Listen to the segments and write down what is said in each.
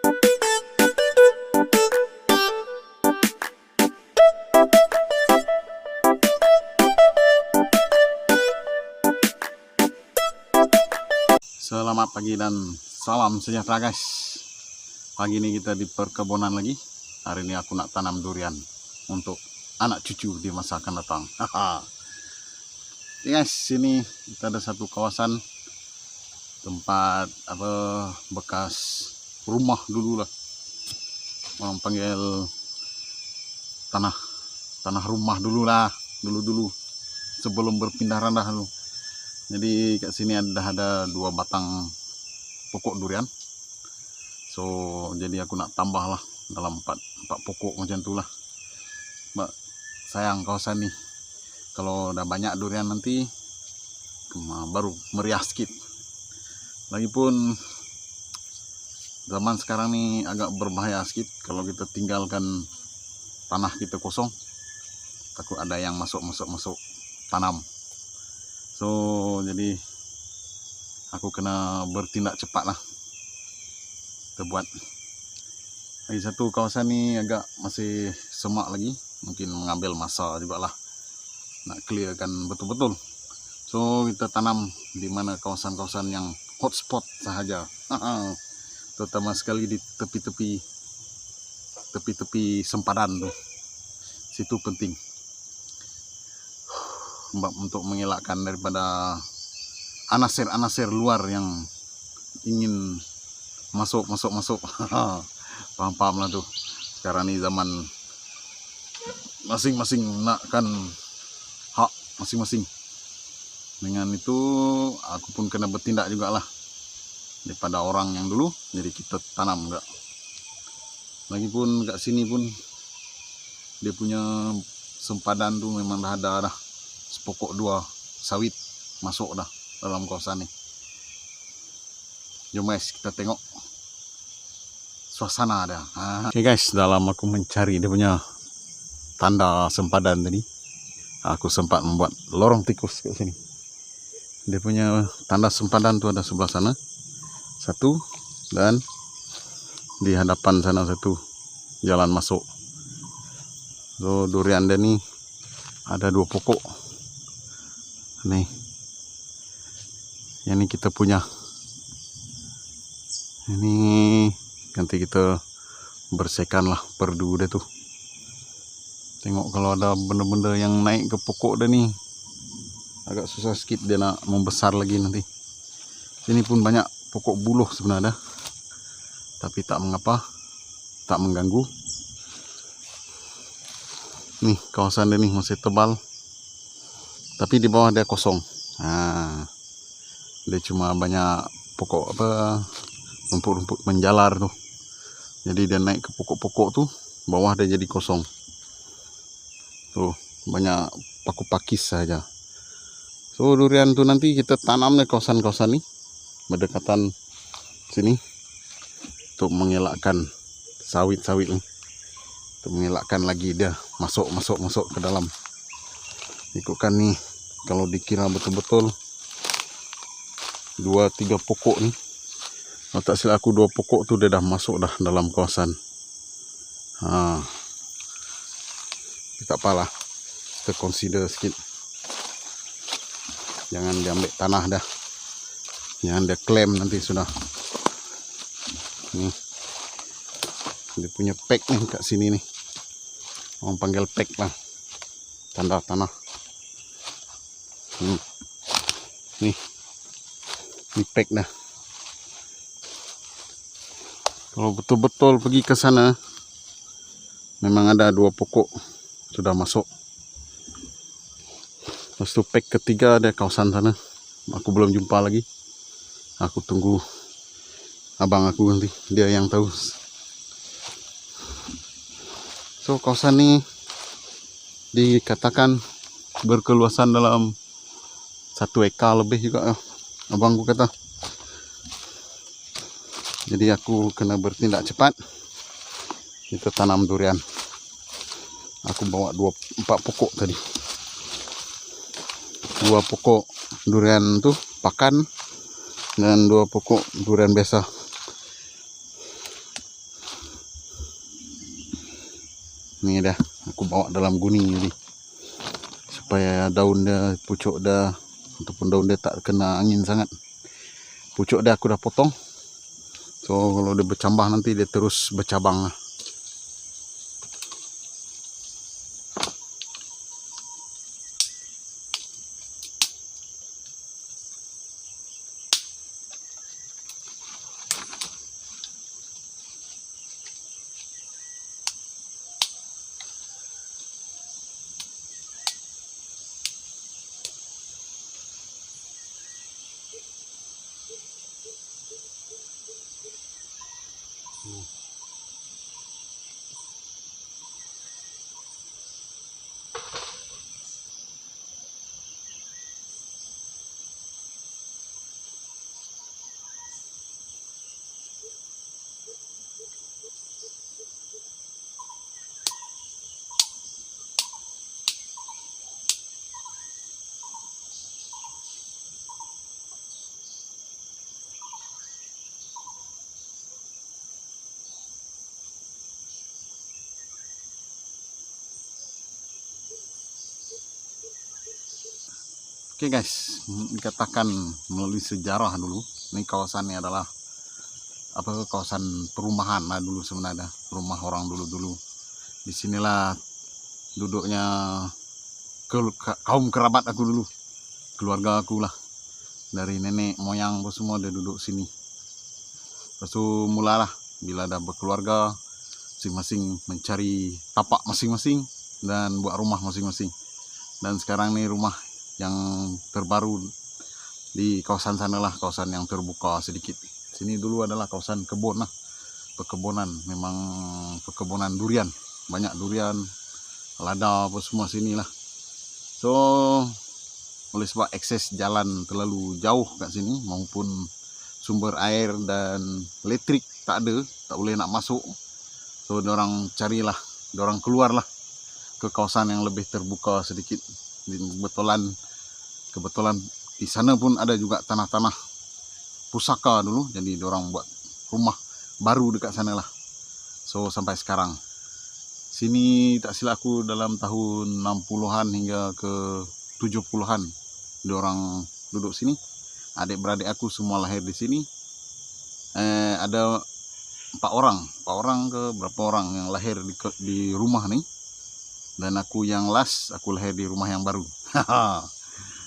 Selamat pagi dan salam sejahtera guys. Pagi ini kita di perkebunan lagi. Hari ini aku nak tanam durian untuk anak cucu di masa akan datang. Guys, sini kita ada satu kawasan tempat bekas rumah dulu lah. Orang panggil tanah rumah dulu lah, dulu sebelum berpindah randah dulu. Jadi kat sini ada 2 batang pokok durian. So jadi aku nak tambah lah dalam 4 pokok macam tu lah. Sayang kawasan ni, kalau dah banyak durian nanti baru meriah sikit. Lagipun zaman sekarang ni agak berbahaya sikit kalau kita tinggalkan tanah kita kosong, takut ada yang masuk tanam. So jadi aku kena bertindak cepat lah. Kita buat lagi satu kawasan ni agak masih semak lagi, mungkin mengambil masa juga lah nak clearkan betul-betul. So kita tanam di mana kawasan-kawasan yang hotspot sahaja, terutama sekali di tepi-tepi sempadan tu. Situ penting untuk mengelakkan daripada anasir luar yang ingin masuk. Paham lah tu. Sekarang ni zaman masing-masing nakkan hak masing-masing. Dengan itu aku pun kena bertindak jugalah daripada orang yang dulu, jadi kita tanam enggak. Lagipun kat sini pun dia punya sempadan tu memang dah ada dah sepokok 2 sawit masuk dah dalam kawasan ni. Jom guys, kita tengok suasana dah. Okay guys, dalam aku mencari dia punya tanda sempadan tadi, aku sempat membuat lorong tikus kat sini. Dia punya tanda sempadan tu ada sebelah sana satu, dan di hadapan sana satu jalan masuk. So durian dia ni ada 2 pokok. Nih, yang ni kita punya. Ini nanti kita bersihkan lah perdu dia tu. Tengok kalau ada benda-benda yang naik ke pokok dia ni, agak susah sikit dia nak membesar lagi nanti. Sini pun banyak pokok buluh sebenarnya, tapi tak mengapa, tak mengganggu. Nih kawasan dia ni masih tebal, tapi di bawah dia kosong. Dia cuma banyak pokok rumput-rumput menjalar tu. Jadi dia naik ke pokok-pokok tu, bawah dia jadi kosong. Tuh, banyak paku pakis saja. So durian tu nanti kita tanam di kawasan-kawasan ni, berdekatan sini, untuk mengelakkan sawit-sawit ni, untuk mengelakkan lagi dia masuk ke dalam. Ikutkan ni, kalau dikira betul-betul 2-3 pokok ni, kalau tak silap aku 2 pokok tu dia dah masuk dah dalam kawasan. Tak apalah, kita consider sikit. Jangan diambil tanah dah, jangan dia klaim nanti sudah. Ni dia punya pek ni kat sini ni, orang panggil pek lah, tanda tanah. Nih pek dah. Kalau betul-betul pergi ke sana, memang ada 2 pokok sudah masuk. Lepas tu pek ketiga ada kawasan sana, aku belum jumpa lagi. Aku tunggu abang aku nanti, dia yang tahu. So kawasan ni dikatakan berkeluasan dalam 1 ekar lebih juga, abangku kata. Jadi aku kena bertindak cepat. Kita tanam durian. Aku bawa 4 pokok tadi. 2 pokok durian tu pakan, dan 2 pokok durian biasa. Ni dah aku bawa dalam guni ni supaya daun dia, pucuk dia ataupun daun dia tak kena angin sangat. Pucuk dia aku dah potong. So kalau dia bercambah nanti dia terus bercabang lah. Oke guys, dikatakan melalui sejarah dulu, ini kawasan ini adalah kawasan perumahan lah dulu sebenarnya, rumah orang dulu-dulu. Disinilah duduknya kaum kerabat aku dulu, keluarga aku lah, dari nenek moyang semua dia duduk sini. Lepas itu mulalah bila dah berkeluarga, masing-masing mencari tapak masing-masing dan buat rumah masing-masing. Dan sekarang nih rumah yang terbaru di kawasan sana lah, kawasan yang terbuka sedikit. Sini dulu adalah kawasan kebun lah, perkebunan, memang perkebunan durian, banyak durian, lada apa semua sini lah. So oleh sebab akses jalan terlalu jauh kat sini maupun sumber air dan elektrik tak ada, tak boleh nak masuk. So dorang carilah, dorang keluarlah ke kawasan yang lebih terbuka sedikit. Kebetulan di sana pun ada juga tanah-tanah pusaka dulu, jadi dorang buat rumah baru dekat sana lah. So sampai sekarang sini tak silap aku dalam tahun 60-an hingga ke 70-an dorang duduk sini. Adik-beradik aku semua lahir di sini. Ada 4 orang ke berapa orang yang lahir di rumah ni. Dan aku yang last, aku lahir di rumah yang baru.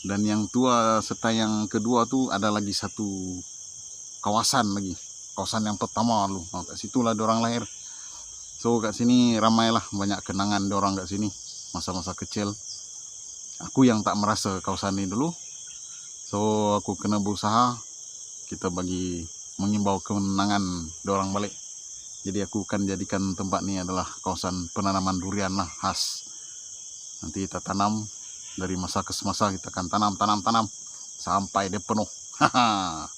Dan yang tua serta yang kedua tu ada lagi satu kawasan lagi. Kawasan yang pertama dulu. Kat situlah diorang lahir. So kat sini ramailah, banyak kenangan diorang kat sini. Masa-masa kecil. Aku yang tak merasa kawasan ni dulu. So aku kena berusaha. Kita bagi mengimbau kenangan diorang balik. Jadi aku akan jadikan tempat ni adalah kawasan penanaman durian lah, khas. Nanti kita tanam, dari masa ke semasa kita akan tanam sampai dia penuh.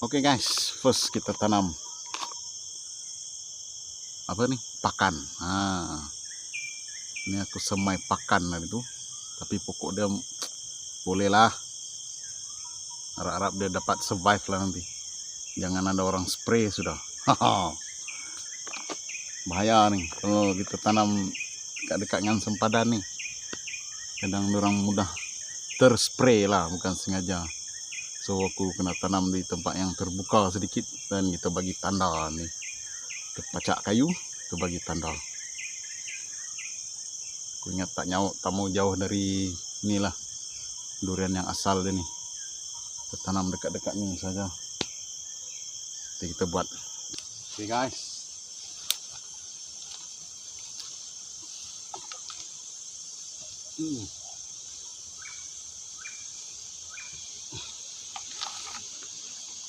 Oke guys, first kita tanam apa nih? Pakan. Ini aku semai pakan lah itu. Tapi pokok dia boleh lah. Harap-harap dia dapat survive lah nanti. Jangan ada orang spray sudah. Bahaya nih kalau kita tanam dekat-dekat dengan sempadan nih. Kadang orang mudah terspray lah, bukan sengaja. So aku kena tanam di tempat yang terbuka sedikit. Dan kita bagi tanda nih, kita pacak kayu, kita bagi tanda. Aku ingat tak mau jauh dari inilah durian yang asal dia nih. Kita tanam dekat-dekat ni saja. Jadi kita buat. Oke guys,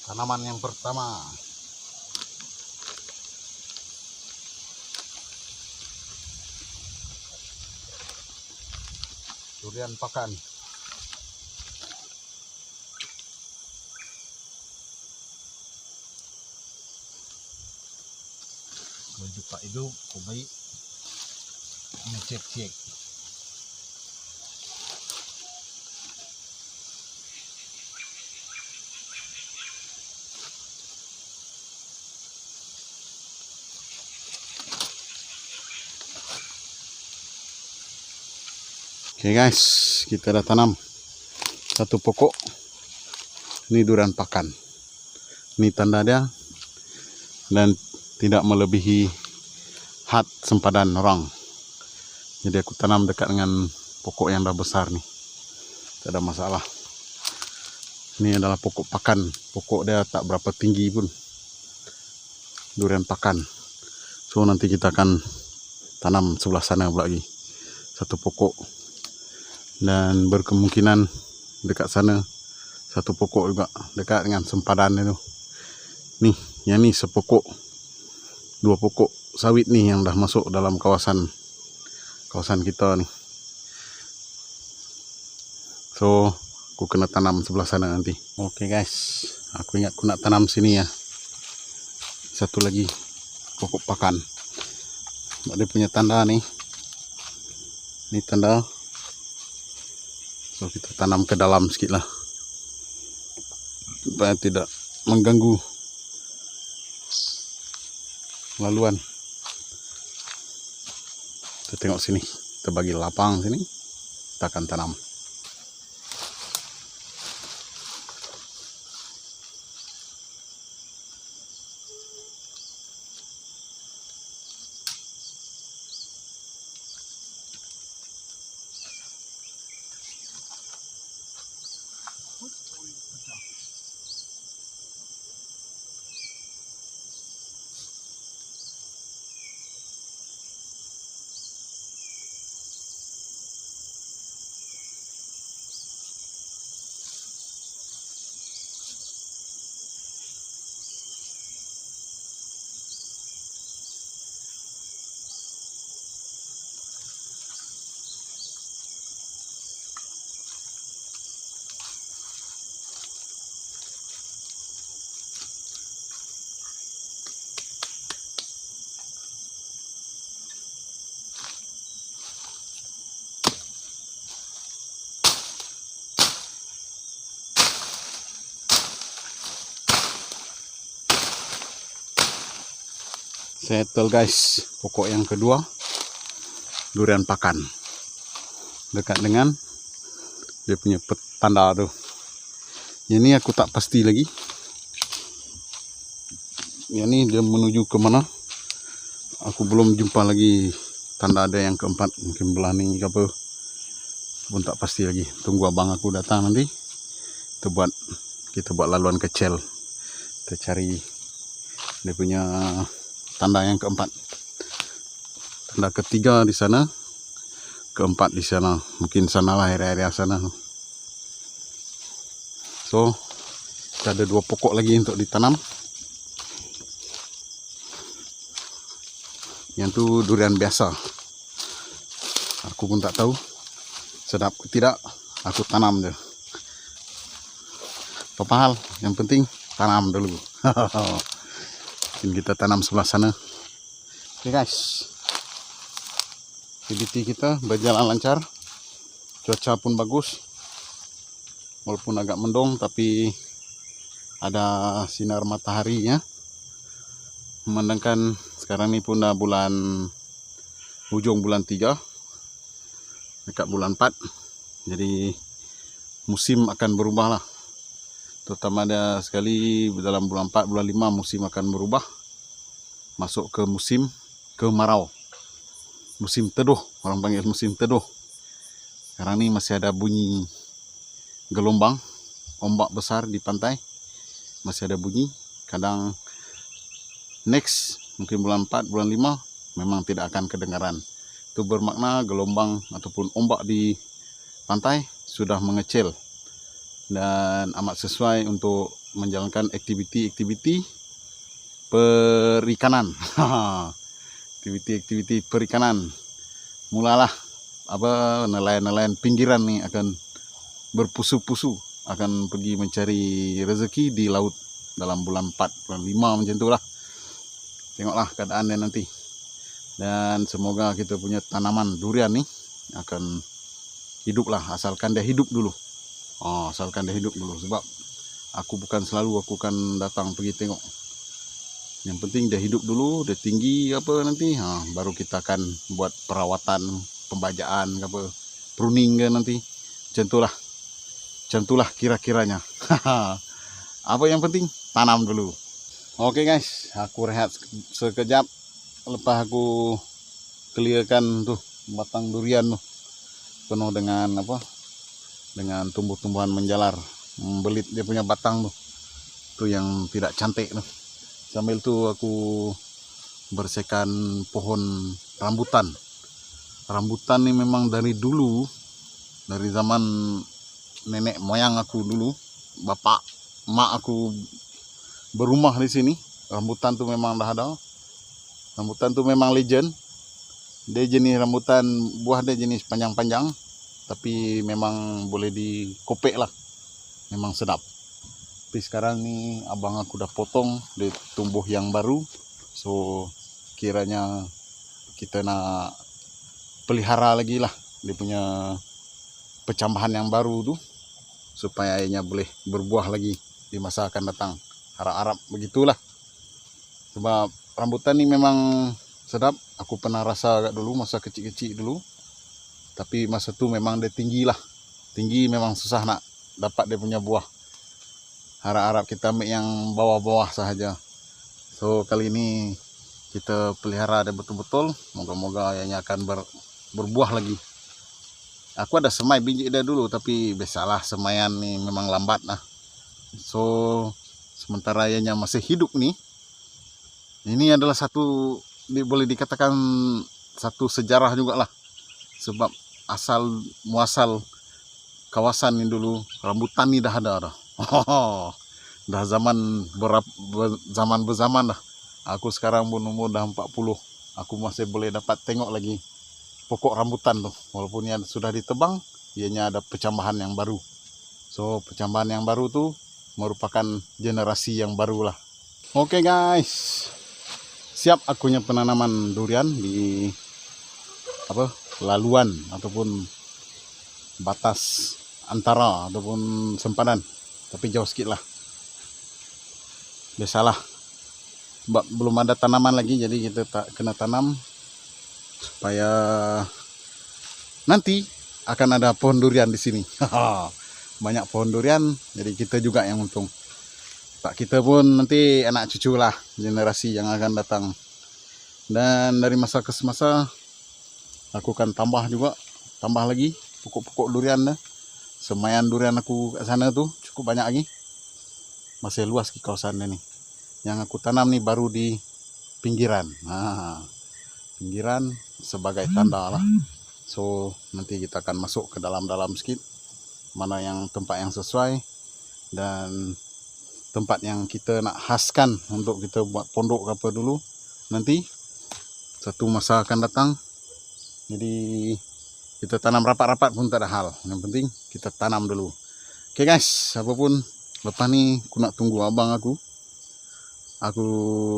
tanaman yang pertama. Durian pakan. Berjuta itu baik ngecek-cek. Oke guys, kita dah tanam satu pokok. Ini durian pakan. Ini tanda dia, dan tidak melebihi had sempadan orang. Jadi aku tanam dekat dengan pokok yang dah besar nih. Tak ada masalah. Ini adalah pokok pakan. Pokok dia tak berapa tinggi pun. Durian pakan. So nanti kita akan tanam sebelah sana pula lagi satu pokok. Dan berkemungkinan dekat sana satu pokok juga dekat dengan sempadan itu. Nih, yang ni sepokok, dua pokok sawit nih yang dah masuk dalam kawasan kita nih. So aku kena tanam sebelah sana nanti. Oke guys, aku ingat aku nak tanam sini ya. Satu lagi pokok pakan. Dia punya tanda nih. Ini tanda. So kita tanam ke dalam sikit lah, supaya tidak mengganggu laluan. Kita tengok sini, kita bagi lapang sini, kita akan tanam. Settle guys, pokok yang kedua durian pakan, dekat dengan dia punya tanda tuh. Ini aku tak pasti lagi. Ini dia menuju ke mana? Aku belum jumpa lagi tanda ada yang keempat, mungkin belah ni ke apa, pun tak pasti lagi. Tunggu abang aku datang nanti. Kita buat laluan kecil. Kita cari dia punya tanda yang keempat. Tanda ketiga di sana, keempat di sana. Mungkin sanalah area-area sana. So, kita ada dua pokok lagi untuk ditanam. Yang tu durian biasa. Aku pun tak tahu sedap ke tidak. Aku tanam je. Apa hal? Yang penting tanam dulu. Kita tanam sebelah sana. Oke guys, aktiviti kita berjalan lancar. Cuaca pun bagus, walaupun agak mendung, tapi ada sinar mataharinya. Memandangkan sekarang ini pun dah ujung bulan 3, dekat bulan 4. Jadi musim akan berubah lah. Terutama ada sekali dalam bulan 4, bulan 5 musim akan berubah. Masuk ke musim kemarau. Musim teduh, orang panggil musim teduh. Sekarang ni masih ada bunyi gelombang, ombak besar di pantai. Masih ada bunyi. Kadang next, mungkin bulan 4, bulan 5, memang tidak akan kedengaran. Itu bermakna gelombang ataupun ombak di pantai sudah mengecil. Dan amat sesuai untuk menjalankan aktiviti-aktiviti perikanan. Aktiviti-aktiviti perikanan. Mulalah nelayan-nelayan pinggiran ni akan berpusu-pusu, akan pergi mencari rezeki di laut dalam bulan 4, bulan 5 macam itulah. Tengoklah keadaannya nanti. Dan semoga kita punya tanaman durian ni akan hiduplah, asalkan dia hidup dulu. Asalkan dia hidup dulu, sebab aku akan datang pergi tengok. Yang penting dia hidup dulu, dia tinggi apa nanti, baru kita akan buat perawatan, pembajaan apa. pruning ke nanti. Macam itulah kira-kiranya. Apa yang penting tanam dulu. Oke guys, aku rehat sekejap. Lepas aku clearkan tuh batang durian tuh penuh dengan apa? Dengan tumbuh-tumbuhan menjalar, membelit dia punya batang tuh. Tuh yang tidak cantik tuh. Sambil tuh aku bersihkan pohon rambutan. Rambutan ini memang dari dulu, dari zaman nenek moyang aku dulu, bapak, mak aku berumah di sini. Rambutan tuh memang dah ada. Rambutan tuh memang legend. Dia jenis rambutan, buah dia jenis panjang-panjang, tapi memang boleh dikopek lah. Memang sedap. Tapi sekarang nih abang aku udah potong, dia tumbuh yang baru. So kiranya kita nak pelihara lagi lah dia punya percambahan yang baru tuh, supaya ianya boleh berbuah lagi di masa akan datang. Harap-harap begitulah. Sebab rambutan ini memang sedap. Aku pernah rasa agak dulu masa kecil-kecil dulu. Tapi masa itu memang dia tinggi lah. Tinggi memang susah nak dapat dia punya buah. Harap-harap kita ambil yang bawah-bawah sahaja. So kali ini kita pelihara dia betul-betul. Moga-moga ianya akan berbuah lagi. Aku ada semai biji dia dulu, tapi biasalah semaian nih memang lambat lah. So sementara ianya masih hidup nih, ini adalah satu boleh dikatakan satu sejarah juga lah. Sebab asal muasal kawasan ini dulu rambutan ini dah ada dah. Dah zaman berzaman dah. Aku sekarang pun umur dah 40. Aku masih boleh dapat tengok lagi pokok rambutan tuh, walaupun ia sudah ditebang, ianya ada percambahan yang baru. So percambahan yang baru tuh merupakan generasi yang baru lah. Oke guys, siap akunya penanaman durian di apa laluan ataupun batas antara ataupun sempadan, tapi jauh sedikit lah. Biasalah, belum ada tanaman lagi, jadi kita kena tanam supaya nanti akan ada pohon durian di sini. Banyak pohon durian, jadi kita juga yang untung. Tak kita pun nanti anak cucu lah, generasi yang akan datang. Dan dari masa ke semasa aku akan tambah lagi pokok-pokok durian dah. Semaian durian aku kat sana tuh cukup banyak lagi. Masih luas di kawasan ini. Yang aku tanam nih baru di pinggiran. Pinggiran sebagai tanda lah. So nanti kita akan masuk ke dalam-dalam sedikit, mana yang tempat yang sesuai dan tempat yang kita nak khaskan untuk kita buat pondok apa dulu nanti satu masa akan datang. Jadi kita tanam rapat-rapat pun tak ada hal, yang penting kita tanam dulu. Oke guys, apapun lepas ni aku nak tunggu abang aku.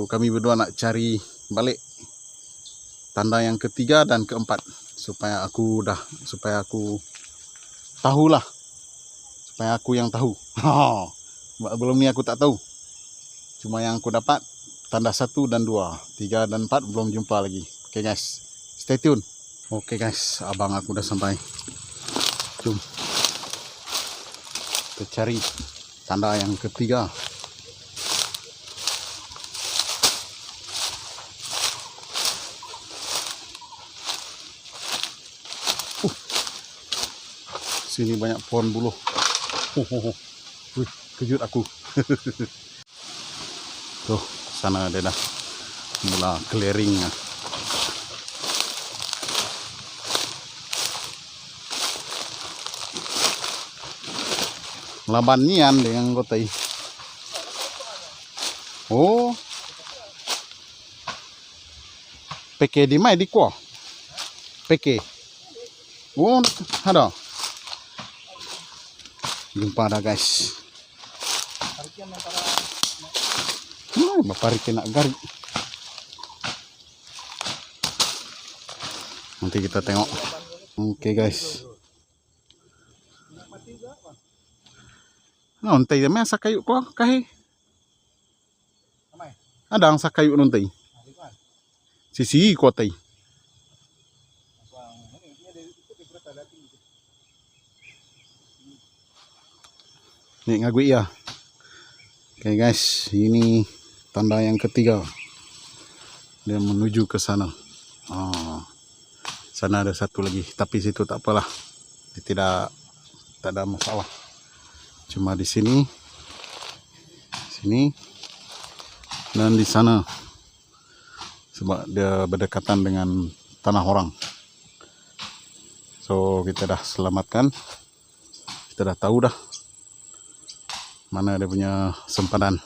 Kami berdua nak cari balik tanda yang ketiga dan keempat, supaya aku tahulah, supaya aku yang tahu. Belum ni aku tak tahu, cuma yang aku dapat tanda 1 dan 2, 3 dan 4 belum jumpa lagi. Oke guys, stay tune. Oke guys, abang aku udah sampai. Jom kita cari tanda yang ketiga. Sini banyak pohon buluh. Wih, kejut aku. Tuh, sana ada dah mula clearing. Laban nian dengan kotai. Oh. Peke di mai di kuah. Peke. Oh, ada. Jumpa dah guys. Bapak nak garik. Nanti kita tengok. Oke guys. Nontai dia masa kayu kok kahe. Ada ang sa kayu nontai. Sisi ko tay. Nih ngagui ya. Oke guys, ini tanda yang ketiga. Dia menuju ke sana. Sana ada satu lagi, tapi situ tak apalah. Tak ada masalah. Cuma di sini, dan di sana. Sebab dia berdekatan dengan tanah orang. So kita dah selamatkan. Kita dah tahu dah mana dia punya sempadan.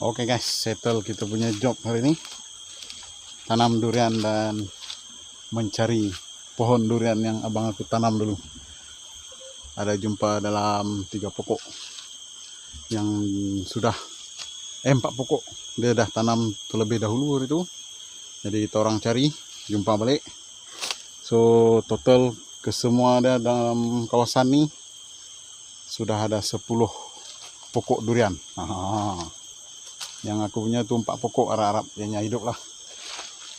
Oke guys, settle kita punya job hari ini. Tanam durian dan mencari pohon durian yang abang aku tanam dulu. Ada jumpa dalam 3 pokok yang sudah 4 pokok dia dah tanam terlebih dahulu hari itu. Jadi kita orang cari, jumpa balik. So total kesemua ada dalam kawasan ni sudah ada 10 pokok durian. Yang aku punya tu 4 pokok, harap-harap dia hidup lah.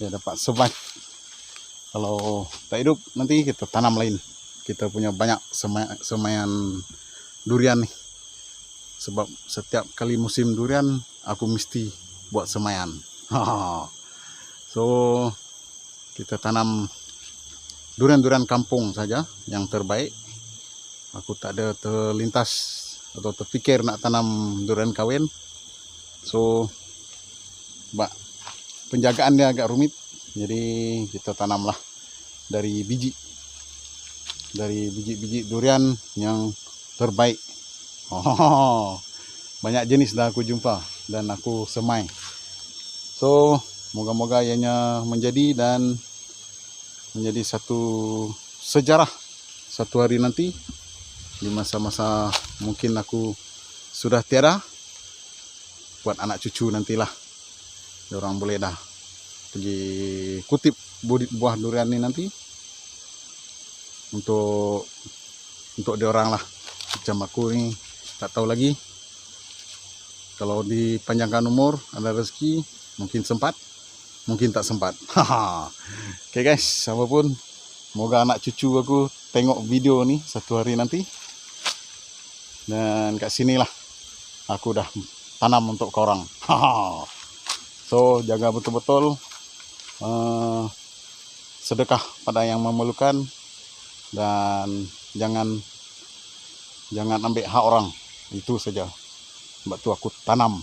Dia dapat survive. Kalau tak hidup nanti kita tanam lain. Kita punya banyak semayan durian nih. Sebab setiap kali musim durian aku mesti buat semayan. So kita tanam durian-durian kampung saja yang terbaik. Aku tak ada terlintas atau terfikir nak tanam durian kawin. So penjagaan dia agak rumit. Jadi kita tanamlah dari biji durian yang terbaik. Banyak jenis dah aku jumpa dan aku semai. So moga-moga ianya menjadi dan menjadi satu sejarah satu hari nanti. Di masa-masa mungkin aku sudah tiada, buat anak cucu nantilah orang boleh dah pergi kutip buah durian ini nanti untuk diorang lah. Macam aku ni tak tahu lagi, kalau dipanjangkan umur ada rezeki mungkin sempat, mungkin tak sempat. Oke guys, apapun, moga anak cucu aku tengok video ni satu hari nanti. Dan kat sinilah aku dah tanam untuk korang. So jaga betul-betul, sedekah pada yang memerlukan, dan jangan ambil hak orang. Itu saja. Sebab tu aku tanam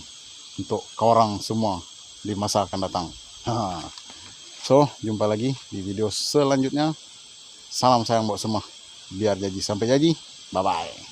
untuk korang semua di masa akan datang. So jumpa lagi di video selanjutnya. Salam sayang buat semua. Biar jadi sampai jadi. Bye bye.